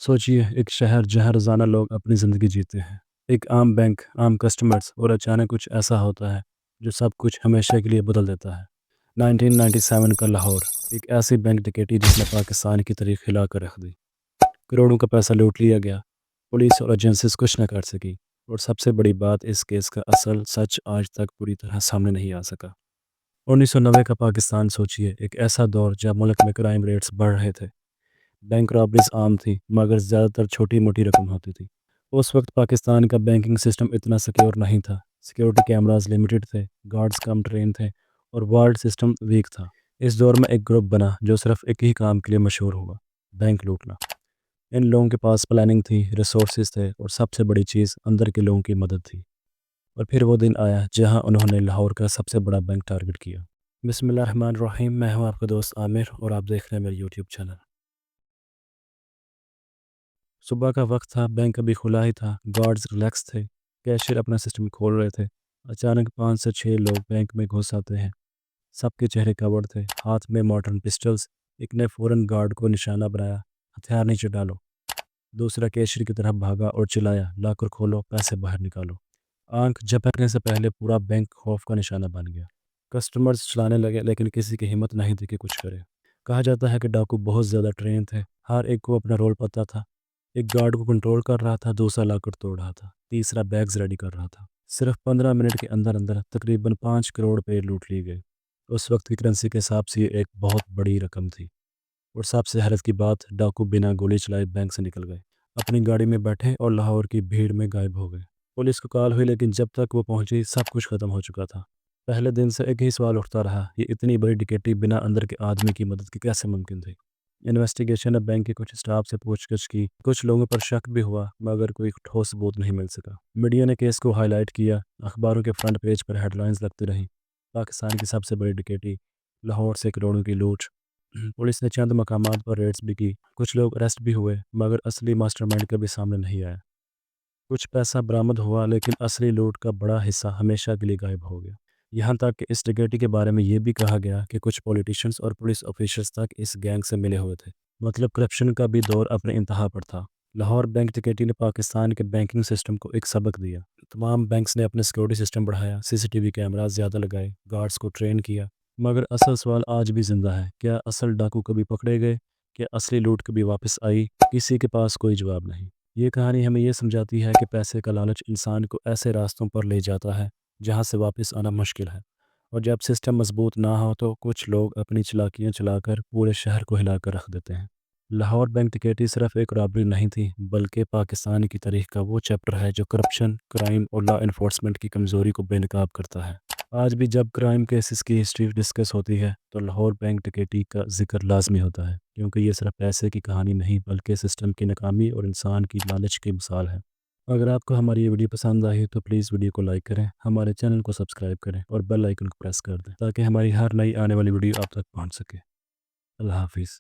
सोचिए एक शहर जहाँ रोज़ाना लोग अपनी ज़िंदगी जीते हैं। एक आम बैंक, आम कस्टमर्स और अचानक कुछ ऐसा होता है जो सब कुछ हमेशा के लिए बदल देता है। 1997 का लाहौर, एक ऐसी बैंक डकैती जिसने पाकिस्तान की तारीख हिला कर रख दी। करोड़ों का पैसा लूट लिया गया। पुलिस और एजेंसीज कुछ न कर सकी। और सबसे बड़ी बात, इस केस का असल सच आज तक पूरी तरह सामने नहीं आ सका। 1990 का पाकिस्तान सोचिए, एक ऐसा दौर जब मुल्क में क्राइम रेट्स बढ़ रहे थे। बैंक रॉबरीज आम थी, मगर ज़्यादातर छोटी मोटी रकम होती थी। उस वक्त पाकिस्तान का बैंकिंग सिस्टम इतना सिक्योर नहीं था। सिक्योरिटी कैमरास लिमिटेड थे, गार्ड्स कम ट्रेन थे, और वार्ड सिस्टम वीक था। इस दौर में एक ग्रुप बना जो सिर्फ एक ही काम के लिए मशहूर हुआ, बैंक लूटना। इन लोगों के पास प्लानिंग थी, रिसोर्सेज थे, और सबसे बड़ी चीज़, अंदर के लोगों की मदद थी। और फिर वो दिन आया जहां उन्होंने लाहौर का सबसे बड़ा बैंक टारगेट किया। बिस्मिल्लाहिर्रहमानिर्रहीम। मैं हूं आपका दोस्त आमिर, और आप देख रहे हैं मेरे यूट्यूब चैनल। सुबह का वक्त था, बैंक अभी खुला ही था, गार्ड्स रिलैक्स थे, कैशियर अपना सिस्टम खोल रहे थे। अचानक 5 से 6 लोग बैंक में घुस आते हैं। सबके चेहरे कवर्ड थे, हाथ में मॉडर्न पिस्टल्स। एक ने फ़ौरन गार्ड को निशाना बनाया, हथियार नीचे डालो। दूसरा कैशियर की तरफ भागा और चिल्लाया, लाकर खोलो, पैसे बाहर निकालो। आंख झपकने से पहले पूरा बैंक खौफ का निशाना बन गया। कस्टमर्स चलाने लगे, लेकिन किसी की हिम्मत नहीं थी कि कुछ करे। कहा जाता है कि डाकू बहुत ज़्यादा ट्रेन थे, हर एक को अपना रोल पता था। एक गार्ड को कंट्रोल कर रहा था, दूसरा लाकर तोड़ रहा था, तीसरा बैग्स रेडी कर रहा था। सिर्फ 15 मिनट के अंदर अंदर तकरीबन 5 करोड़ रुपए लूट लिए गए। उस वक्त की करेंसी के हिसाब से ये एक बहुत बड़ी रकम थी। और सबसे हैरत की बात, डाकू बिना गोली चलाए बैंक से निकल गए, अपनी गाड़ी में बैठे और लाहौर की भीड़ में गायब हो गए। पुलिस को कॉल हुई, लेकिन जब तक वो पहुंची सब कुछ खत्म हो चुका था। पहले दिन से एक ही सवाल उठता रहा, ये इतनी बड़ी डिकेटी बिना अंदर के आदमी की मदद के कैसे मुमकिन थी। इन्वेस्टिगेशन ने बैंक के कुछ स्टाफ से पूछताछ की, कुछ लोगों पर शक भी हुआ, मगर कोई ठोस सबूत नहीं मिल सका। मीडिया ने केस को हाईलाइट किया, अखबारों के फ्रंट पेज पर हेडलाइंस लगती रहीं, पाकिस्तान की सबसे बड़ी डिकेटी, लाहौर से करोड़ों की लूट। पुलिस ने चंद मकामात पर रेड्स भी की, कुछ लोग अरेस्ट भी हुए, मगर असली मास्टरमाइंड कभी सामने नहीं आया। कुछ पैसा बरामद हुआ, लेकिन असली लूट का बड़ा हिस्सा हमेशा के लिए गायब हो गया। यहाँ तक कि इस डकैती के बारे में ये भी कहा गया कि कुछ पॉलिटिशियंस और पुलिस ऑफिसर्स तक इस गैंग से मिले हुए थे। मतलब करप्शन का भी दौर अपने इंतहा पर था। लाहौर बैंक डकैती ने पाकिस्तान के बैंकिंग सिस्टम को एक सबक दिया। तमाम बैंक्स ने अपने सिक्योरिटी सिस्टम बढ़ाया, सीसीटीवी कैमरास ज़्यादा लगाए, गार्ड्स को ट्रेन किया। मगर असल सवाल आज भी जिंदा है, क्या असल डाकू कभी पकड़े गए? क्या असली लूट कभी वापस आई? किसी के पास कोई जवाब नहीं। ये कहानी हमें ये समझाती है कि पैसे का लालच इंसान को ऐसे रास्तों पर ले जाता है जहाँ से वापस आना मुश्किल है। और जब सिस्टम मजबूत ना हो तो कुछ लोग अपनी चालाकियाँ चलाकर पूरे शहर को हिलाकर रख देते हैं। लाहौर बैंक डकैती सिर्फ एक रॉबरी नहीं थी, बल्कि पाकिस्तान की तारीख का वो चैप्टर है जो करप्शन, क्राइम और लॉ इन्फोर्समेंट की कमज़ोरी को बेनकाब करता है। आज भी जब क्राइम केसेस की हिस्ट्री डिस्कस होती है तो लाहौर बैंक डकैती का जिक्र लाजमी होता है, क्योंकि ये सिर्फ पैसे की कहानी नहीं, बल्कि सिस्टम की नाकामी और इंसान की लालच की मिसाल है। अगर आपको हमारी ये वीडियो पसंद आई तो प्लीज़ वीडियो को लाइक करें, हमारे चैनल को सब्सक्राइब करें और बेल आइकन को प्रेस कर दें, ताकि हमारी हर नई आने वाली वीडियो आप तक पहुंच सके। अल्लाह हाफिज़।